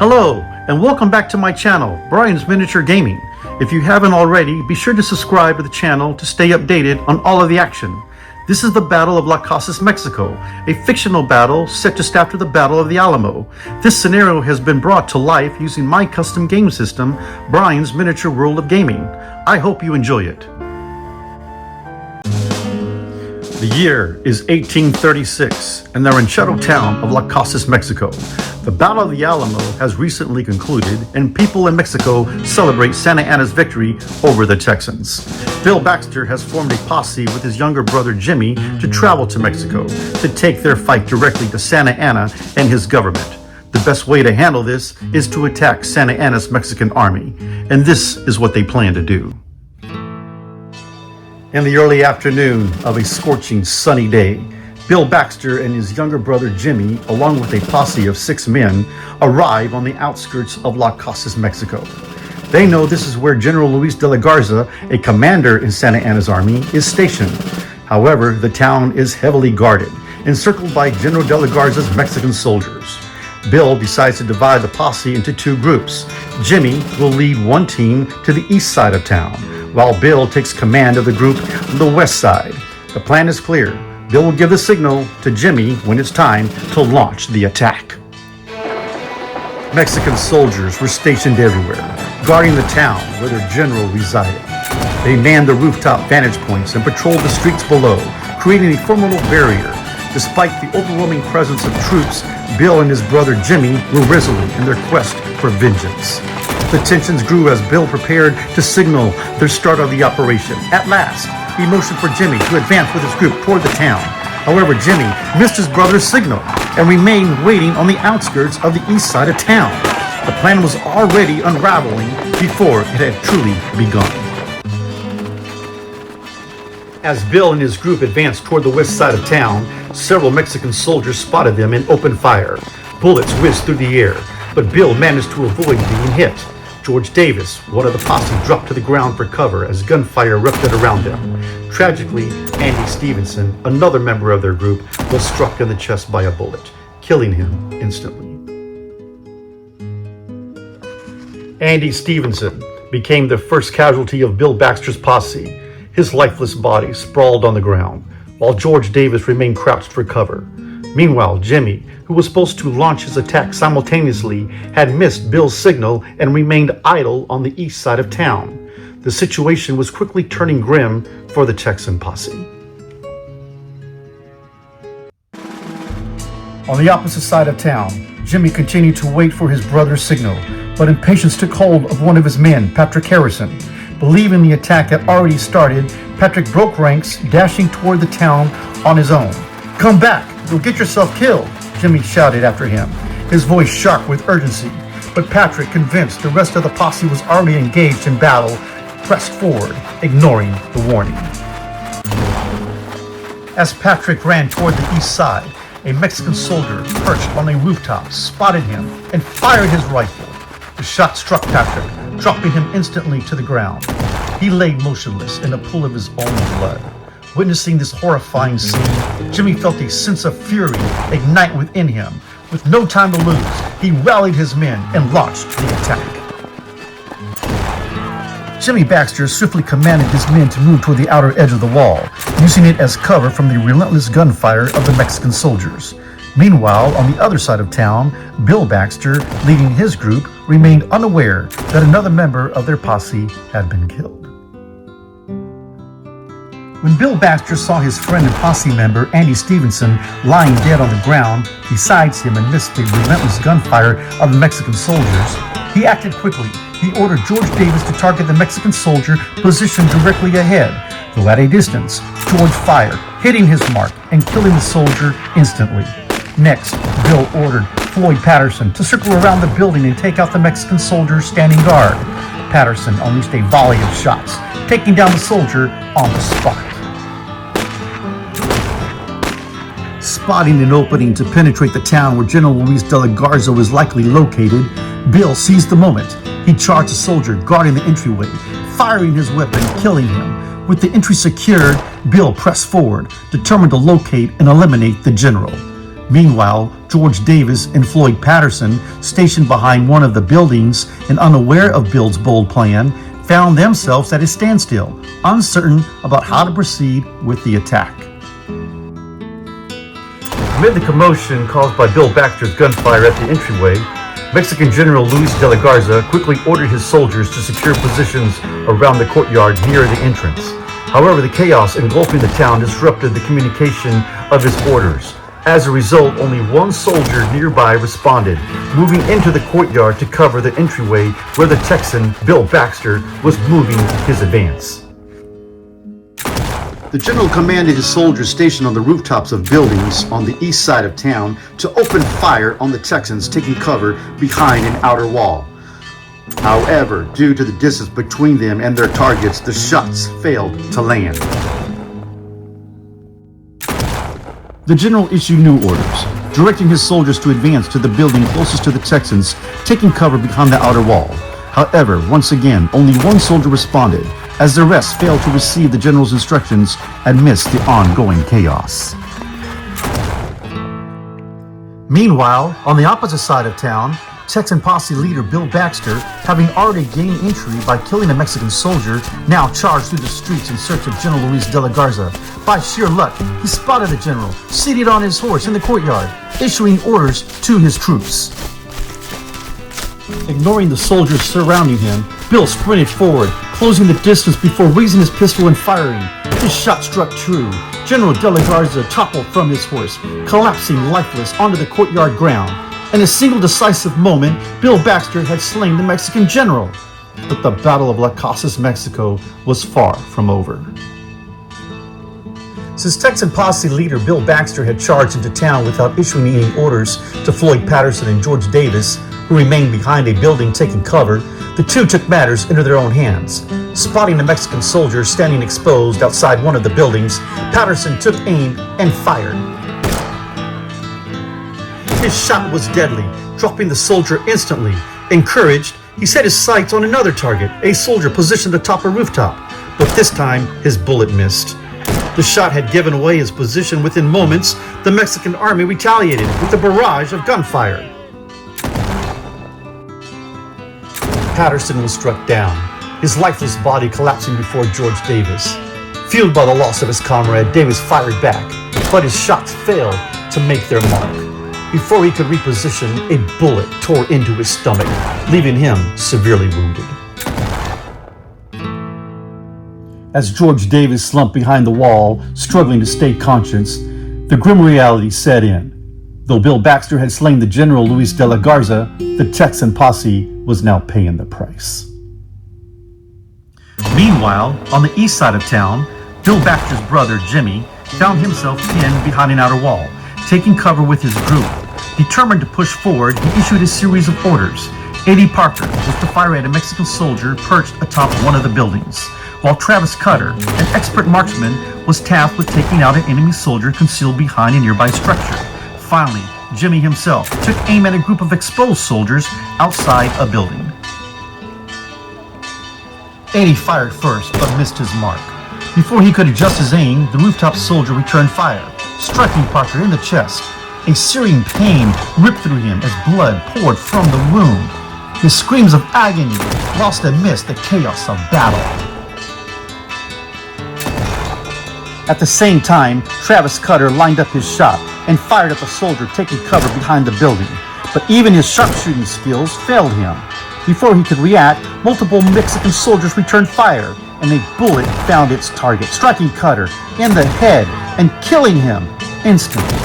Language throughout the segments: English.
Hello, and welcome back to my channel, Bryan's Miniature Gaming. If you haven't already, be sure to subscribe to the channel to stay updated on all of the action. This is the Battle of La Casas, Mexico, a fictional battle set just after the Battle of the Alamo. This scenario has been brought to life using my custom game system, Bryan's Miniature World of Gaming. I hope you enjoy it. The year is 1836, and they're in shadow town of La Casas, Mexico. The Battle of the Alamo has recently concluded, and people in Mexico celebrate Santa Anna's victory over the Texans. Bill Baxter has formed a posse with his younger brother Jimmy to travel to Mexico to take their fight directly to Santa Anna and his government. The best way to handle this is to attack Santa Anna's Mexican army, and this is what they plan to do. In the early afternoon of a scorching sunny day, Bill Baxter and his younger brother Jimmy, along with a posse of 6 men, arrive on the outskirts of La Casas, Mexico. They know this is where General Luis de la Garza, a commander in Santa Anna's army, is stationed. However, the town is heavily guarded, encircled by General de la Garza's Mexican soldiers. Bill decides to divide the posse into 2 groups. Jimmy will lead one team to the east side of town, while Bill takes command of the group on the west side. The plan is clear. Bill will give the signal to Jimmy when it's time to launch the attack. Mexican soldiers were stationed everywhere, guarding the town where their general resided. They manned the rooftop vantage points and patrolled the streets below, creating a formidable barrier. Despite the overwhelming presence of troops, Bill and his brother Jimmy were resolute in their quest for vengeance. The tensions grew as Bill prepared to signal their start of the operation. At last, he motioned for Jimmy to advance with his group toward the town. However, Jimmy missed his brother's signal and remained waiting on the outskirts of the east side of town. The plan was already unraveling before it had truly begun. As Bill and his group advanced toward the west side of town, several Mexican soldiers spotted them and opened fire. Bullets whizzed through the air, but Bill managed to avoid being hit. George Davis, one of the posse, dropped to the ground for cover as gunfire erupted around them. Tragically, Andy Stevenson, another member of their group, was struck in the chest by a bullet, killing him instantly. Andy Stevenson became the first casualty of Bill Baxter's posse. His lifeless body sprawled on the ground, while George Davis remained crouched for cover. Meanwhile, Jimmy, who was supposed to launch his attack simultaneously, had missed Bill's signal and remained idle on the east side of town. The situation was quickly turning grim for the Texan posse. On the opposite side of town, Jimmy continued to wait for his brother's signal, but impatience took hold of one of his men, Patrick Harrison. Believing the attack had already started, Patrick broke ranks, dashing toward the town on his own. "Come back! You'll get yourself killed!" Jimmy shouted after him, his voice sharp with urgency. But Patrick, convinced the rest of the posse was already engaged in battle, pressed forward, ignoring the warning. As Patrick ran toward the east side, a Mexican soldier perched on a rooftop spotted him and fired his rifle. The shot struck Patrick, dropping him instantly to the ground. He lay motionless in a pool of his own blood. Witnessing this horrifying scene, Jimmy felt a sense of fury ignite within him. With no time to lose, he rallied his men and launched the attack. Jimmy Baxter swiftly commanded his men to move toward the outer edge of the wall, using it as cover from the relentless gunfire of the Mexican soldiers. Meanwhile, on the other side of town, Bill Baxter, leading his group, remained unaware that another member of their posse had been killed. When Bill Baxter saw his friend and posse member, Andy Stevenson, lying dead on the ground beside him amidst the relentless gunfire of the Mexican soldiers, he acted quickly. He ordered George Davis to target the Mexican soldier positioned directly ahead, though at a distance. George fired, hitting his mark and killing the soldier instantly. Next, Bill ordered Floyd Patterson to circle around the building and take out the Mexican soldier standing guard. Patterson unleashed a volley of shots, taking down the soldier on the spot. Spotting an opening to penetrate the town where General Luis de la Garza was likely located, Bill seized the moment. He charged a soldier guarding the entryway, firing his weapon, killing him. With the entry secured, Bill pressed forward, determined to locate and eliminate the general. Meanwhile, George Davis and Floyd Patterson, stationed behind one of the buildings and unaware of Bill's bold plan, found themselves at a standstill, uncertain about how to proceed with the attack. Amid the commotion caused by Bill Baxter's gunfire at the entryway, Mexican General Luis de la Garza quickly ordered his soldiers to secure positions around the courtyard near the entrance. However, the chaos engulfing the town disrupted the communication of his orders. As a result, only one soldier nearby responded, moving into the courtyard to cover the entryway where the Texan, Bill Baxter, was moving his advance. The general commanded his soldiers stationed on the rooftops of buildings on the east side of town to open fire on the Texans taking cover behind an outer wall. However, due to the distance between them and their targets, the shots failed to land. The general issued new orders, directing his soldiers to advance to the building closest to the Texans, taking cover behind the outer wall. However, once again, only one soldier responded, as the rest failed to receive the general's instructions and missed the ongoing chaos. Meanwhile, on the opposite side of town, Texan posse leader Bill Baxter, having already gained entry by killing a Mexican soldier, now charged through the streets in search of General Luis de la Garza. By sheer luck, he spotted the general, seated on his horse in the courtyard, issuing orders to his troops. Ignoring the soldiers surrounding him, Bill sprinted forward, closing the distance before raising his pistol and firing. His shot struck true. General de la Garza toppled from his horse, collapsing lifeless onto the courtyard ground. In a single decisive moment, Bill Baxter had slain the Mexican general. But the Battle of La Casas, Mexico was far from over. Since Texan posse leader Bill Baxter had charged into town without issuing any orders to Floyd Patterson and George Davis, who remained behind a building taking cover, the two took matters into their own hands. Spotting a Mexican soldier standing exposed outside one of the buildings, Patterson took aim and fired. His shot was deadly, dropping the soldier instantly. Encouraged, he set his sights on another target, a soldier positioned atop a rooftop, but this time his bullet missed. The shot had given away his position. Within moments, the Mexican army retaliated with a barrage of gunfire. Patterson was struck down, his lifeless body collapsing before George Davis. Fueled by the loss of his comrade, Davis fired back, but his shots failed to make their mark. Before he could reposition, a bullet tore into his stomach, leaving him severely wounded. As George Davis slumped behind the wall, struggling to stay conscious, the grim reality set in. Though Bill Baxter had slain the General Luis de la Garza, the Texan posse was now paying the price. Meanwhile, on the east side of town, Bill Baxter's brother, Jimmy, found himself pinned behind an outer wall, taking cover with his group. Determined to push forward, he issued a series of orders. Eddie Parker was to fire at a Mexican soldier perched atop one of the buildings, while Travis Cutter, an expert marksman, was tasked with taking out an enemy soldier concealed behind a nearby structure. Finally, Jimmy himself took aim at a group of exposed soldiers outside a building. Eddie fired first, but missed his mark. Before he could adjust his aim, the rooftop soldier returned fire, striking Parker in the chest. A searing pain ripped through him as blood poured from the wound. His screams of agony lost amidst the chaos of battle. At the same time, Travis Cutter lined up his shot and fired at the soldier taking cover behind the building. But even his sharpshooting skills failed him. Before he could react, multiple Mexican soldiers returned fire, and a bullet found its target, striking Cutter in the head and killing him instantly.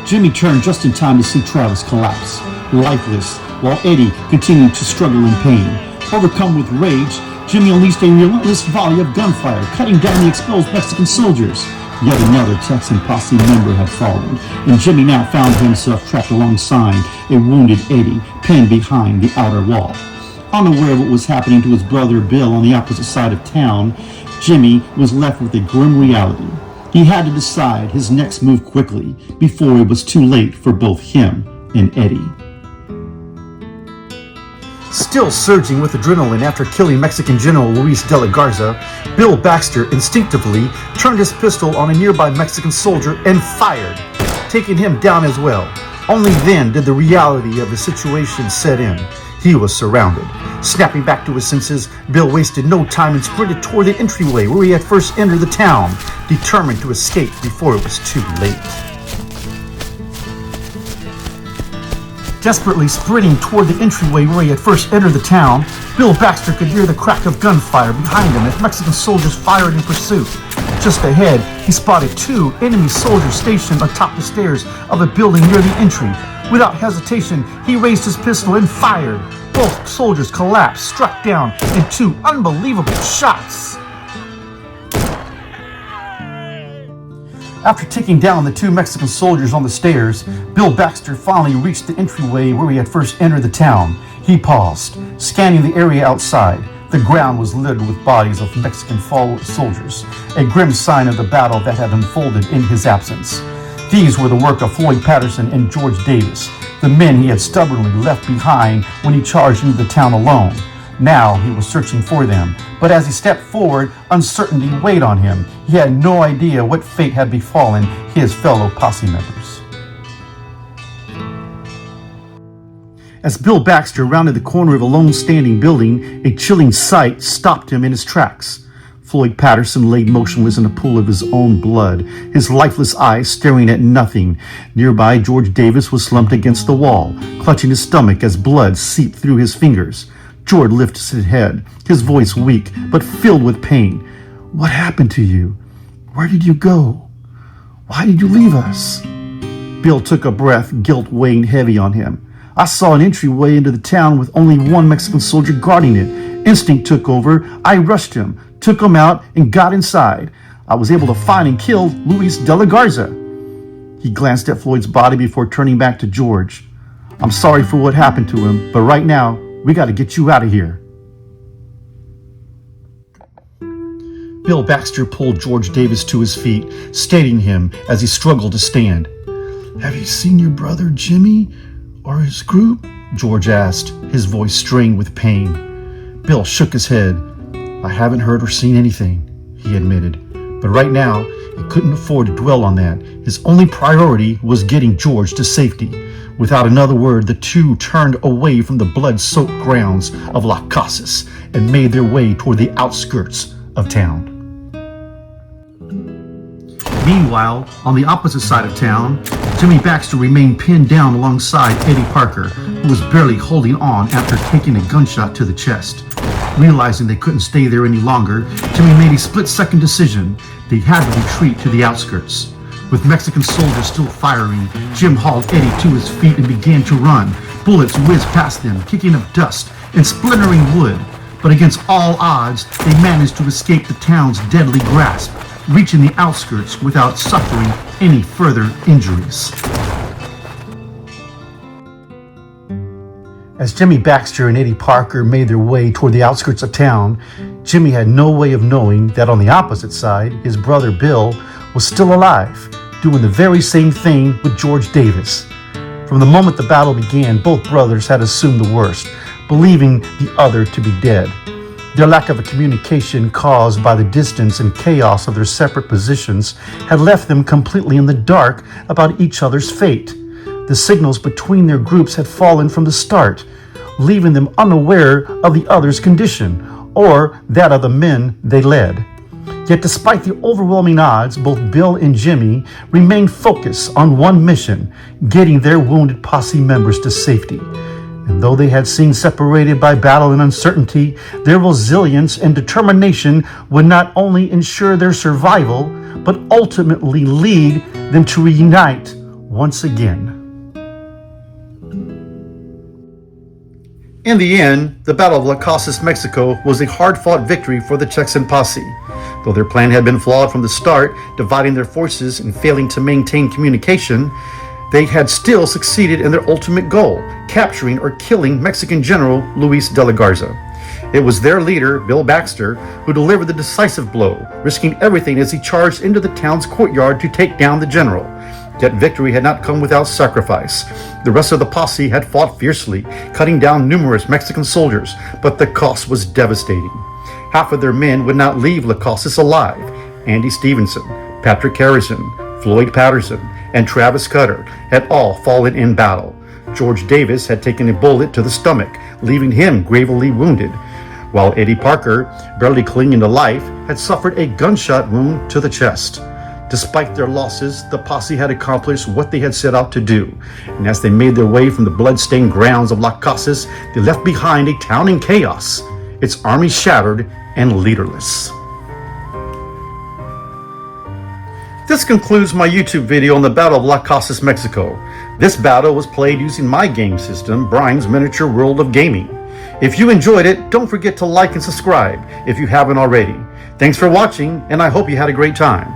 Jimmy turned just in time to see Travis collapse, lifeless, while Eddie continued to struggle in pain. Overcome with rage, Jimmy unleashed a relentless volley of gunfire, cutting down the exposed Mexican soldiers. Yet another Texan posse member had fallen, and Jimmy now found himself trapped alongside a wounded Eddie, pinned behind the outer wall. Unaware of what was happening to his brother Bill on the opposite side of town, Jimmy was left with a grim reality. He had to decide his next move quickly before it was too late for both him and Eddie. Still surging with adrenaline after killing Mexican General Luis de la Garza, Bill Baxter instinctively turned his pistol on a nearby Mexican soldier and fired, taking him down as well. Only then did the reality of the situation set in. He was surrounded. Snapping back to his senses, Bill wasted no time and sprinted toward the entryway where he had first entered the town, determined to escape before it was too late. Desperately sprinting toward the entryway where he had first entered the town, Bill Baxter could hear the crack of gunfire behind him as Mexican soldiers fired in pursuit. Just ahead, he spotted two enemy soldiers stationed atop the stairs of a building near the entry. Without hesitation, he raised his pistol and fired. Both soldiers collapsed, struck down in two unbelievable shots. After taking down the two Mexican soldiers on the stairs, Bill Baxter finally reached the entryway where he had first entered the town. He paused, scanning the area outside. The ground was littered with bodies of Mexican fallen soldiers, a grim sign of the battle that had unfolded in his absence. These were the work of Floyd Patterson and George Davis, the men he had stubbornly left behind when he charged into the town alone. Now he was searching for them, but as he stepped forward, uncertainty weighed on him. He had no idea what fate had befallen his fellow posse members. As Bill Baxter rounded the corner of a lone-standing building, a chilling sight stopped him in his tracks. Floyd Patterson lay motionless in a pool of his own blood, his lifeless eyes staring at nothing. Nearby, George Davis was slumped against the wall, clutching his stomach as blood seeped through his fingers. George lifted his head, his voice weak, but filled with pain. "What happened to you? Where did you go? Why did you leave us?" Bill took a breath, guilt weighing heavy on him. "I saw an entryway into the town with only one Mexican soldier guarding it. Instinct took over. I rushed him, took him out, and got inside. I was able to find and kill Luis de la Garza." He glanced at Floyd's body before turning back to George. "I'm sorry for what happened to him, but right now, we got to get you out of here." Bill Baxter pulled George Davis to his feet, steadying him as he struggled to stand. "Have you seen your brother Jimmy or his group?" George asked, his voice strained with pain. Bill shook his head. "I haven't heard or seen anything," he admitted. But right now, he couldn't afford to dwell on that. His only priority was getting George to safety. Without another word, the two turned away from the blood-soaked grounds of La Casas and made their way toward the outskirts of town. Meanwhile, on the opposite side of town, Jimmy Baxter remained pinned down alongside Eddie Parker, who was barely holding on after taking a gunshot to the chest. Realizing they couldn't stay there any longer, Jimmy made a split-second decision. They had to retreat to the outskirts. With Mexican soldiers still firing, Jim hauled Eddie to his feet and began to run. Bullets whizzed past them, kicking up dust and splintering wood. But against all odds, they managed to escape the town's deadly grasp, reaching the outskirts without suffering any further injuries. As Jimmy Baxter and Eddie Parker made their way toward the outskirts of town, Jimmy had no way of knowing that on the opposite side, his brother Bill was still alive, doing the very same thing with George Davis. From the moment the battle began, both brothers had assumed the worst, believing the other to be dead. Their lack of a communication caused by the distance and chaos of their separate positions had left them completely in the dark about each other's fate. The signals between their groups had fallen from the start, leaving them unaware of the other's condition or that of the men they led. Yet despite the overwhelming odds, both Bill and Jimmy remained focused on one mission, getting their wounded posse members to safety. And though they had seemed separated by battle and uncertainty, their resilience and determination would not only ensure their survival, but ultimately lead them to reunite once again. In the end, the Battle of La Casas, Mexico was a hard-fought victory for the Texan posse. Though their plan had been flawed from the start, dividing their forces and failing to maintain communication, they had still succeeded in their ultimate goal, capturing or killing Mexican General Luis de la Garza. It was their leader, Bill Baxter, who delivered the decisive blow, risking everything as he charged into the town's courtyard to take down the general. Yet victory had not come without sacrifice. The rest of the posse had fought fiercely, cutting down numerous Mexican soldiers, but the cost was devastating. Half of their men would not leave La Casas alive. Andy Stevenson, Patrick Harrison, Floyd Patterson, and Travis Cutter had all fallen in battle. George Davis had taken a bullet to the stomach, leaving him gravely wounded, while Eddie Parker, barely clinging to life, had suffered a gunshot wound to the chest. Despite their losses, the posse had accomplished what they had set out to do, and as they made their way from the blood-stained grounds of La Casas, they left behind a town in chaos, its army shattered and leaderless. This concludes my YouTube video on the Battle of La Casas, Mexico. This battle was played using my game system, Bryan's Miniature World of Gaming. If you enjoyed it, don't forget to like and subscribe if you haven't already. Thanks for watching, and I hope you had a great time.